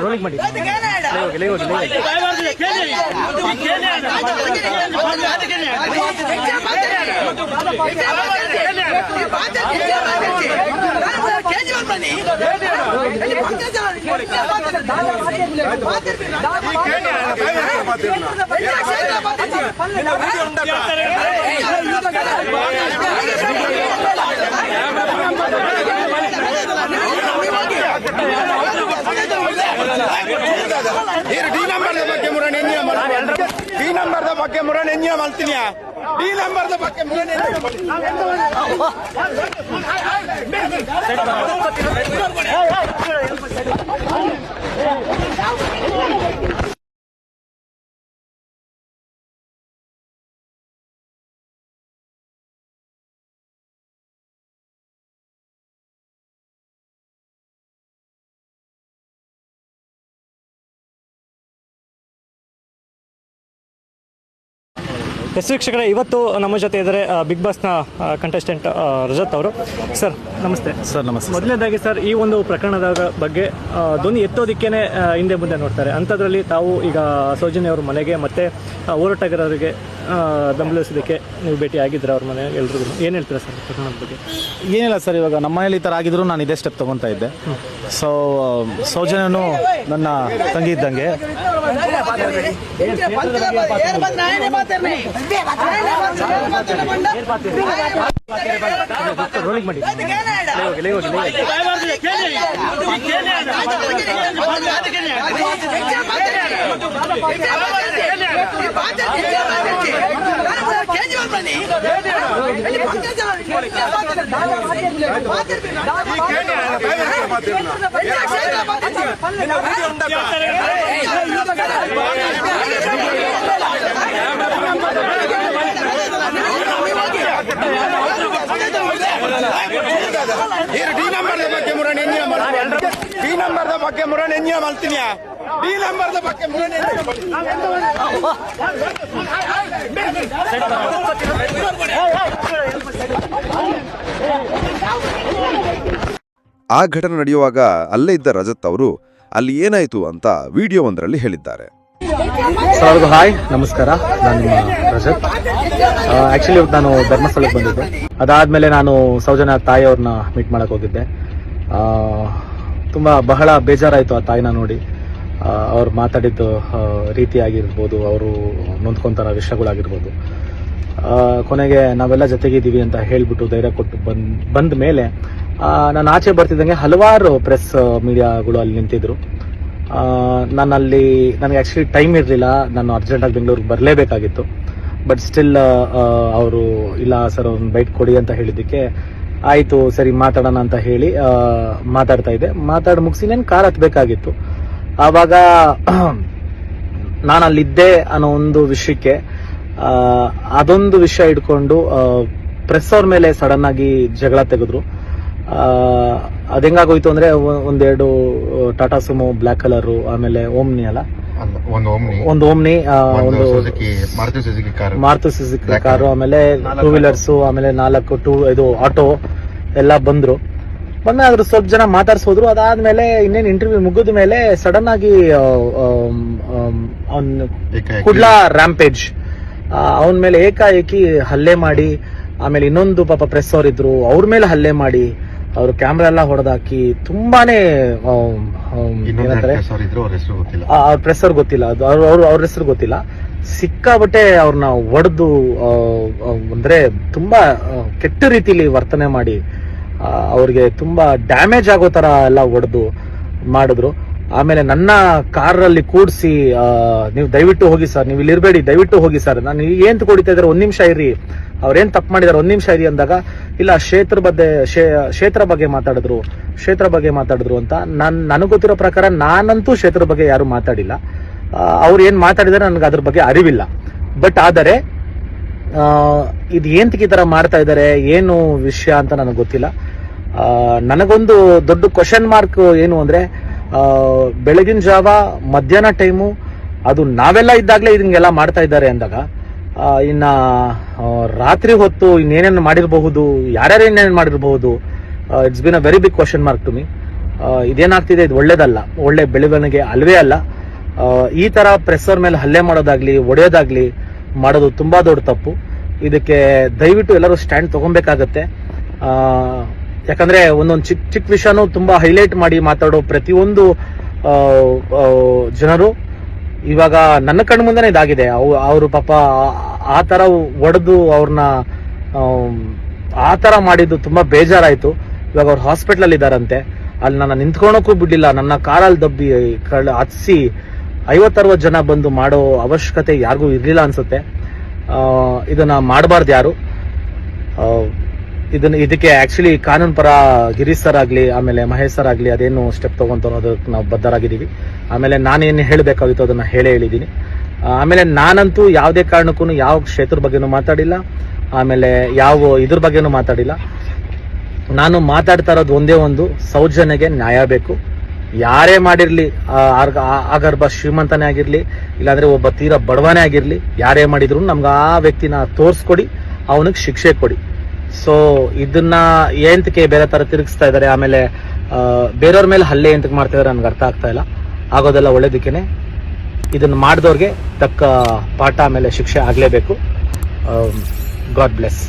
Rolling ಮಾಡಿ D number ಬಗ್ಗೆ ಮುರಣೆ D number ಬಗ್ಗೆ ಮುರಣೆ ಮಲ್ತಿನಿಯಾ ಡಿ ನಂಬರ್ ಬಗ್ಗೆ ಮುರಣೆ ಎಸ್ ವೀಕ್ಷಕರೇ, ಇವತ್ತು ನಮ್ಮ ಜೊತೆ ಇದ್ದಾರೆ ಬಿಗ್ ಬಾಸ್ನ ಕಂಟೆಸ್ಟೆಂಟ್ ರಜತ್ ಅವರು. ಸರ್ ನಮಸ್ತೆ. ಸರ್ ನಮಸ್ತೆ. ಮೊದಲನೇದಾಗಿ ಸರ್, ಈ ಒಂದು ಪ್ರಕರಣದ ಬಗ್ಗೆ ಧ್ವನಿ ಎತ್ತೋದಕ್ಕೇನೆ ಹಿಂದೆ ಮುಂದೆ ನೋಡ್ತಾರೆ. ಅಂಥದ್ರಲ್ಲಿ ತಾವು ಈಗ ಸೌಜನ್ಯ ಅವ್ರ ಮನೆಗೆ ಮತ್ತು ಹೋರಾಟಗಾರರಿಗೆ ಬೆಂಬಲಿಸೋದಕ್ಕೆ ನೀವು ಭೇಟಿ ಆಗಿದ್ರೆ ಅವ್ರ ಮನೆ ಎಲ್ರಿಗೂ ಏನು ಹೇಳ್ತೀರಾ ಸರ್ ಪ್ರಕರಣದ ಬಗ್ಗೆ? ಏನಿಲ್ಲ ಸರ್, ಇವಾಗ ನಮ್ಮ ಮನೇಲಿ ಈ ಥರ ಆಗಿದ್ರು ನಾನು ಇದೇ ಸ್ಟೆಪ್ ತೊಗೊತಾ ಇದ್ದೆ. ಸೊ ಸೌಜನ್ಯನು ನನ್ನ ತಂಗಿ ಇದ್ದಂಗೆ. ರೋಲಿಂಗ್ ಮಾಡಿ ಡಿ ನಂಬರ್ ಬಗ್ಗೆ ಮುರಣೆ ಡಿ ನಂಬರ್ ಬಗ್ಗೆ ಮುರಣೆ ಮಲ್ತಿನಿಯಾ ಡಿ ನಂಬರ್ ಬಗ್ಗೆ ಮುರಣೆ ಆ ಘಟನೆ ನಡೆಯುವಾಗ ಅಲ್ಲೇ ಇದ್ದ ರಜತ್ ಅವರು ಅಲ್ಲಿ ಏನಾಯ್ತು ಅಂತ ವಿಡಿಯೋ ಒಂದರಲ್ಲಿ ಹೇಳಿದ್ದಾರೆ. ಎಲ್ಲರಿಗೂ ಹಾಯ್, ನಮಸ್ಕಾರ. ನಾನು ನಿಮ್ಮ ರಜತ್. ಆ್ಯಕ್ಚುಲಿ ನಾನು ಧರ್ಮಸ್ಥಳಕ್ಕೆ ಬಂದಿದ್ದೆ. ಅದಾದಮೇಲೆ ನಾನು ಸೌಜನ್ಯ ತಾಯಿಯವ್ರನ್ನ ಮೀಟ್ ಮಾಡಕ್ಕೆ ಹೋಗಿದ್ದೆ. ತುಂಬ ಬಹಳ ಬೇಜಾರಾಯಿತು ಆ ತಾಯಿನ ನೋಡಿ. ಅವ್ರು ಮಾತಾಡಿದ್ದು ರೀತಿಯಾಗಿರ್ಬೋದು, ಅವರು ನೊಂದ್ಕೊಂತಾರ ವಿಷಯಗಳಾಗಿರ್ಬೋದು. ಕೊನೆಗೆ ನಾವೆಲ್ಲ ಜೊತೆಗಿದ್ದೀವಿ ಅಂತ ಹೇಳಿಬಿಟ್ಟು ಧೈರ್ಯ ಕೊಟ್ಟು ಬಂದ ಮೇಲೆ ನಾನು ಆಚೆ ಬರ್ತಿದ್ದಂಗೆ ಹಲವಾರು ಪ್ರೆಸ್ ಮೀಡಿಯಾಗಳು ಅಲ್ಲಿ ನಿಂತಿದ್ರು. ನನಗೆ ಆ್ಯಕ್ಚುಲಿ ಟೈಮ್ ಇರಲಿಲ್ಲ, ನಾನು ಅರ್ಜೆಂಟಾಗಿ ಬೆಂಗಳೂರಿಗೆ ಬರಲೇಬೇಕಾಗಿತ್ತು. ಬಟ್ ಸ್ಟಿಲ್ ಅವರು ಇಲ್ಲ ಸರ್ ಒಂದು ಬೈಟ್ ಕೊಡಿ ಅಂತ ಹೇಳಿದ್ದಕ್ಕೆ ಆಯಿತು ಸರಿ ಮಾತಾಡೋಣ ಅಂತ ಹೇಳಿ ಮಾತಾಡ್ತಾ ಇದ್ದೆ. ಮಾತಾಡಿ ಮುಗಿಸಿ ನಾನು ಕಾರ್ ಹತ್ತಬೇಕಾಗಿತ್ತು. ಆವಾಗ ನಾನು ಅಲ್ಲಿದ್ದೆ ಅನ್ನೋ ಒಂದು ವಿಷಯಕ್ಕೆ ಅದೊಂದು ವಿಷಯ ಇಟ್ಕೊಂಡು ಪ್ರೆಸ್ ಅವ್ರ ಮೇಲೆ ಸಡನ್ ಆಗಿ ಜಗಳ ತೆಗೆದ್ರು. ಅದೆಂಗಾಗೋಯ್ತು ಅಂದ್ರೆ ಒಂದೆರಡು ಟಾಟಾ ಸುಮೋ ಬ್ಲಾಕ್ ಕಲರು, ಆಮೇಲೆ ಓಮ್ನಿ ಅಲ್ಲ ಒಂದು ಓಮ್ನಿ, ಒಂದು ಮಾರುತಿ ಸುಜುಕಿ ಕಾರು, ಆಮೇಲೆ ಟೂ ವೀಲರ್ಸ್, ಆಮೇಲೆ 4 ಆಟೋ ಎಲ್ಲ ಬಂದ್ರು. ಅದ್ರ ಸ್ವಲ್ಪ ಜನ ಮಾತಾಡ್ಸೋದ್ರು. ಅದಾದ್ಮೇಲೆ ಇನ್ನೇನು ಇಂಟರ್ವ್ಯೂ ಮುಗಿದ ಮೇಲೆ ಸಡನ್ ಆಗಿ ಕುಡ್ಲಾ ರ್ಯಾಂಪೇಜ್ ಅವನ ಮೇಲೆ ಏಕಾಏಕಿ ಹಲ್ಲೆ ಮಾಡಿ, ಆಮೇಲೆ ಇನ್ನೊಂದು ಪಾಪ ಪ್ರೆಸ್ ಅವರಿದ್ರು ಅವ್ರ ಮೇಲೆ ಹಲ್ಲೆ ಮಾಡಿ, ಅವರು ಕ್ಯಾಮ್ರಾ ಎಲ್ಲ ಹೊಡೆದಾಕಿ ತುಂಬಾನೇ ಅವ್ರ ಪ್ರೆಸ್ ಅವ್ರ ಗೊತ್ತಿಲ್ಲ, ಅವ್ರ ಹೆಸರು ಗೊತ್ತಿಲ್ಲ, ಸಿಕ್ಕಾಬಟ್ಟೆ ಅವ್ರನ್ನ ಒಡೆದು ಅಂದ್ರೆ ತುಂಬಾ ಕೆಟ್ಟ ರೀತಿಲಿ ವರ್ತನೆ ಮಾಡಿ ಅವ್ರಿಗೆ ತುಂಬಾ ಡ್ಯಾಮೇಜ್ ಆಗೋ ತರ ಎಲ್ಲ ಒಡೆದು ಮಾಡಿದ್ರು. ಆಮೇಲೆ ನನ್ನ ಕಾರಲ್ಲಿ ಕೂಡಿಸಿ ನೀವು ದಯವಿಟ್ಟು ಹೋಗಿ ಸರ್, ನೀವು ಇಲ್ಲಿ ಇರಬೇಡಿ, ದಯವಿಟ್ಟು ಹೋಗಿ ಸರ್, ನಾನು ಏನ್ ಕುಡಿತಾ ಇದ್ದಾರೆ, 1 ನಿಮಿಷ ಇರಿ, ಅವ್ರೇನ್ ತಪ್ಪು ಮಾಡಿದಾರೆ 1 ನಿಮಿಷ ಇರಿ ಅಂದಾಗ ಇಲ್ಲ ಕ್ಷೇತ್ರ ಬಗ್ಗೆ ಮಾತಾಡಿದ್ರು ಅಂತ. ನನಗೆ ಗೊತ್ತಿರೋ ಪ್ರಕಾರ ನಾನಂತೂ ಕ್ಷೇತ್ರ ಬಗ್ಗೆ ಯಾರು ಮಾತಾಡಿಲ್ಲ. ಅವ್ರು ಏನ್ ಮಾತಾಡಿದಾರೆ ನನಗೆ ಅದ್ರ ಬಗ್ಗೆ ಅರಿವಿಲ್ಲ. ಬಟ್ ಆದರೆ ಇದು ಏಂತಕ್ಕೆ ಈ ತರ ಮಾಡ್ತಾ ಇದ್ದಾರೆ, ಏನು ವಿಷಯ ಅಂತ ನನಗೆ ಗೊತ್ತಿಲ್ಲ. ನನಗೊಂದು ದೊಡ್ಡ ಕ್ವಶನ್ ಮಾರ್ಕ್ ಏನು ಅಂದ್ರೆ, ಬೆಳಗಿನ ಜಾವ ಮಧ್ಯಾಹ್ನ ಟೈಮು ಅದು ನಾವೆಲ್ಲ ಇದ್ದಾಗಲೇ ಇದನ್ನೆಲ್ಲ ಮಾಡ್ತಾ ಇದ್ದಾರೆ ಅಂದಾಗ ಇನ್ನ ರಾತ್ರಿ ಹೊತ್ತು ಇನ್ನೇನೇನು ಮಾಡಿರಬಹುದು, ಯಾರ್ಯಾರು ಏನೇನು ಮಾಡಿರಬಹುದು, it's been a very big question mark to me. ಇದೇನಾಗ್ತಿದೆ, ಇದು ಒಳ್ಳೇದಲ್ಲ, ಒಳ್ಳೆ ಬೆಳವಣಿಗೆ ಅಲ್ವೇ ಅಲ್ಲ. ಈ ತರ ಪ್ರೆಸ್ಸರ್ ಮೇಲೆ ಹಲ್ಲೆ ಮಾಡೋದಾಗ್ಲಿ ಒಡೆಯೋದಾಗ್ಲಿ ಮಾಡೋದು ತುಂಬಾ ದೊಡ್ಡ ತಪ್ಪು. ಇದಕ್ಕೆ ದಯವಿಟ್ಟು ಎಲ್ಲರೂ ಸ್ಟ್ಯಾಂಡ್ ತಗೊಬೇಕಾಗತ್ತೆ. ಯಾಕಂದ್ರೆ ಒಂದೊಂದು ಚಿಕ್ಕ ಚಿಕ್ಕ ವಿಷಯನೂ ತುಂಬಾ ಹೈಲೈಟ್ ಮಾಡಿ ಮಾತಾಡೋ ಪ್ರತಿಯೊಂದು ಜನರು ಇವಾಗ ನನ್ನ ಕಣ್ಣು ಮುಂದೆನೇ ಇದಾಗಿದೆ. ಅವರು ಪಾಪ ಆ ತರ ಒಡೆದು ಅವ್ರನ್ನ ಆ ತರ ಮಾಡಿದ್ದು ತುಂಬಾ ಬೇಜಾರಾಯ್ತು. ಇವಾಗ ಅವ್ರು ಹಾಸ್ಪಿಟಲ್ ಅಲ್ಲಿ ಇದಾರಂತೆ. ಅಲ್ಲಿ ನನ್ನ ನಿಂತ್ಕೊಳಕ್ಕೂ ಬಿಡ್ಲಿಲ್ಲ, ನನ್ನ ಕಾರಲ್ಲಿ ದಬ್ಬಿ ಹತ್ಸಿ 50-60 ಜನ ಬಂದು ಮಾಡೋ ಅವಶ್ಯಕತೆ ಯಾರಿಗೂ ಇರ್ಲಿಲ್ಲ ಅನ್ಸುತ್ತೆ. ಇದನ್ನ ಮಾಡಬಾರ್ದು ಯಾರು. ಇದಕ್ಕೆ ಆಕ್ಚುಲಿ ಕಾನೂನು ಪರ ಗಿರೀಶ್ ಸರ್ ಆಗ್ಲಿ ಆಮೇಲೆ ಮಹೇಶ್ ಸರ್ ಆಗ್ಲಿ ಅದೇನು ಸ್ಟೆಪ್ ತಗೊಂತಾರೋ ಅದಕ್ಕೆ ನಾವು ಬದ್ಧರಾಗಿದ್ದೀವಿ. ಆಮೇಲೆ ನಾನೇನು ಹೇಳಬೇಕಾಗಿತ್ತು ಅದನ್ನ ಹೇಳಿದ್ದೀನಿ. ಆಮೇಲೆ ನಾನಂತೂ ಯಾವುದೇ ಕಾರಣಕ್ಕೂ ಯಾವ ಕ್ಷೇತ್ರದ ಬಗ್ಗೆನೂ ಮಾತಾಡಿಲ್ಲ, ಆಮೇಲೆ ಯಾವ ಇದ್ರ ಬಗ್ಗೆನೂ ಮಾತಾಡಿಲ್ಲ. ನಾನು ಮಾತಾಡ್ತಾ ಇರೋದು ಒಂದೇ ಒಂದು, ಸೌಜನ್ಯಗೆ ನ್ಯಾಯ ಬೇಕು. ಯಾರೇ ಮಾಡಿರ್ಲಿ, ಆಗರ್ಭ ಶ್ರೀಮಂತನೇ ಆಗಿರ್ಲಿ ಇಲ್ಲಾಂದ್ರೆ ಒಬ್ಬ ತೀರಾ ಬಡವನೇ ಆಗಿರ್ಲಿ, ಯಾರೇ ಮಾಡಿದ್ರು ನಮ್ಗೆ ಆ ವ್ಯಕ್ತಿನ ತೋರಿಸ್ಕೊಡಿ, ಅವನಿಗೆ ಶಿಕ್ಷೆ ಕೊಡಿ. ಸೊ ಇದನ್ನ ಏಂತಕ್ಕೆ ಬೇರೆ ತರ ತಿರುಗಿಸ್ತಾ ಇದಾರೆ, ಆಮೇಲೆ ಬೇರೆಯವ್ರ ಮೇಲೆ ಹಲ್ಲೆ ಎಂತಕ್ಕೆ ಮಾಡ್ತಾ ಇದಾರೆ ನನ್ಗೆ ಅರ್ಥ ಆಗ್ತಾ ಇಲ್ಲ. ಆಗೋದೆಲ್ಲ ಒಳ್ಳೇದಕ್ಕೇನೆ. ಇದನ್ನ ಮಾಡಿದವ್ರಿಗೆ ತಕ್ಕ ಪಾಠ ಆಮೇಲೆ ಶಿಕ್ಷೆ ಆಗ್ಲೇಬೇಕು. God bless.